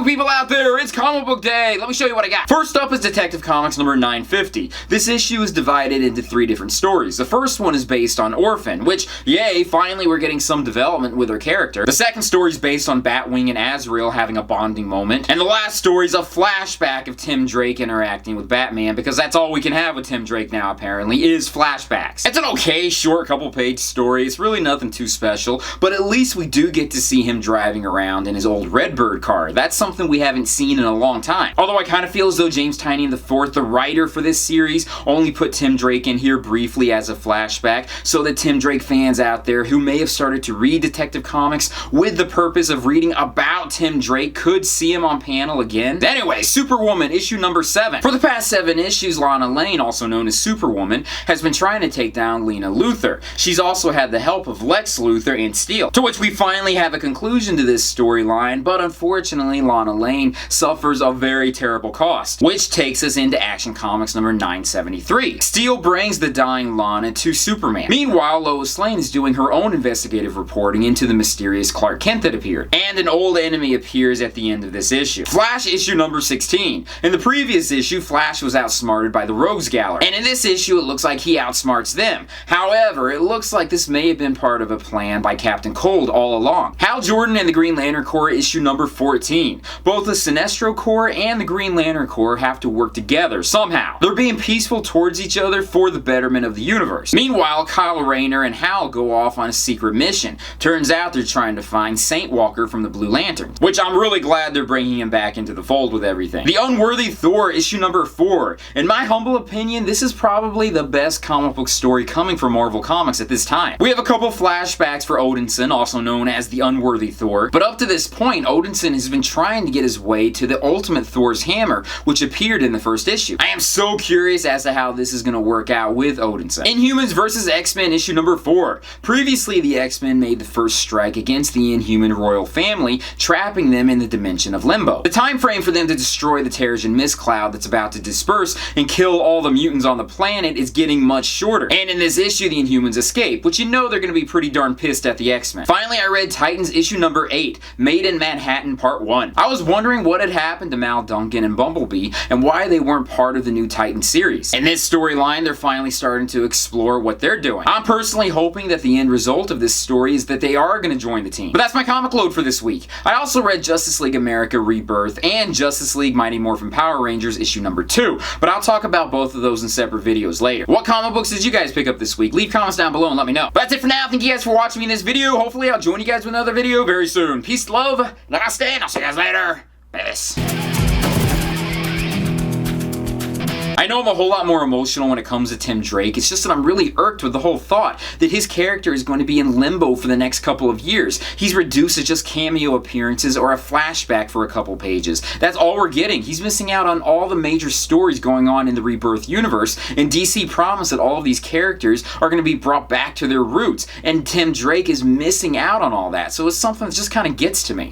book people out there, it's comic book day. Let me show you what I got. First up is Detective Comics number 950. This issue is divided into 3 different stories. The first one is based on Orphan, which, yay, finally we're getting some development with her character. The second story is based on Batwing and Azrael having a bonding moment. And the last story is a flashback of Tim Drake interacting with Batman, because that's all we can have with Tim Drake now, apparently, is flashbacks. It's an okay, short, couple-page story. It's really nothing too special, but at least we do get to see him driving around in his old Redbird car. That's something we haven't seen in a long time. Although I kind of feel as though James Tynion IV, the writer for this series, only put Tim Drake in here briefly as a flashback so that Tim Drake fans out there who may have started to read Detective Comics with the purpose of reading about Tim Drake could see him on panel again. Anyway, Superwoman issue number 7. For the past 7 issues, Lena Luthor, also known as Superwoman, has been trying to take down Lena Luthor. She's also had the help of Lex Luthor and Steel, to which we finally have a conclusion to this storyline, but unfortunately Lena Luthor suffers a very terrible cost, which takes us into Action Comics number 973. Steel brings the dying Lana to Superman. Meanwhile, Lois Lane is doing her own investigative reporting into the mysterious Clark Kent that appeared, and an old enemy appears at the end of this issue. Flash issue number 16. In the previous issue, Flash was outsmarted by the Rogues Gallery, and in this issue it looks like he outsmarts them. However, it looks like this may have been part of a plan by Captain Cold all along. Hal Jordan and the Green Lantern Corp issue number 14. Both the Sinestro Corps and the Green Lantern Corps have to work together somehow. They're being peaceful towards each other for the betterment of the universe. Meanwhile, Kyle Rayner and Hal go off on a secret mission. Turns out they're trying to find Saint Walker from the Blue Lanterns, which I'm really glad they're bringing him back into the fold with everything. The Unworthy Thor issue number 4. In my humble opinion, this is probably the best comic book story coming from Marvel Comics at this time. We have a couple flashbacks for Odinson, also known as the Unworthy Thor, but up to this point, Odinson has been trying to get his way to the ultimate Thor's hammer, which appeared in the first issue. I am so curious as to how this is going to work out with Odinson. Inhumans vs. X-Men issue number 4. Previously, the X-Men made the first strike against the Inhuman royal family, trapping them in the dimension of Limbo. The time frame for them to destroy the Terrigen mist cloud that's about to disperse and kill all the mutants on the planet is getting much shorter. And in this issue, the Inhumans escape, which you know they're going to be pretty darn pissed at the X-Men. Finally, I read Titans issue number 8, Made in Manhattan Part 1. I was wondering what had happened to Mal Duncan and Bumblebee and why they weren't part of the new Titan series. In this storyline, they're finally starting to explore what they're doing. I'm personally hoping that the end result of this story is that they are going to join the team. But that's my comic load for this week. I also read Justice League America Rebirth and Justice League Mighty Morphin Power Rangers issue number 2, but I'll talk about both of those in separate videos later. What comic books did you guys pick up this week? Leave comments down below and let me know. But that's it for now. Thank you guys for watching me in this video. Hopefully I'll join you guys with another video very soon. Peace, love, namaste, and I'll see you guys later. Peace. I know I'm a whole lot more emotional when it comes to Tim Drake. It's just that I'm really irked with the whole thought that his character is going to be in limbo for the next couple of years. He's reduced to just cameo appearances or a flashback for a couple pages. That's all we're getting. He's missing out on all the major stories going on in the Rebirth universe, and DC promised that all of these characters are going to be brought back to their roots, and Tim Drake is missing out on all that, so it's something that just kind of gets to me.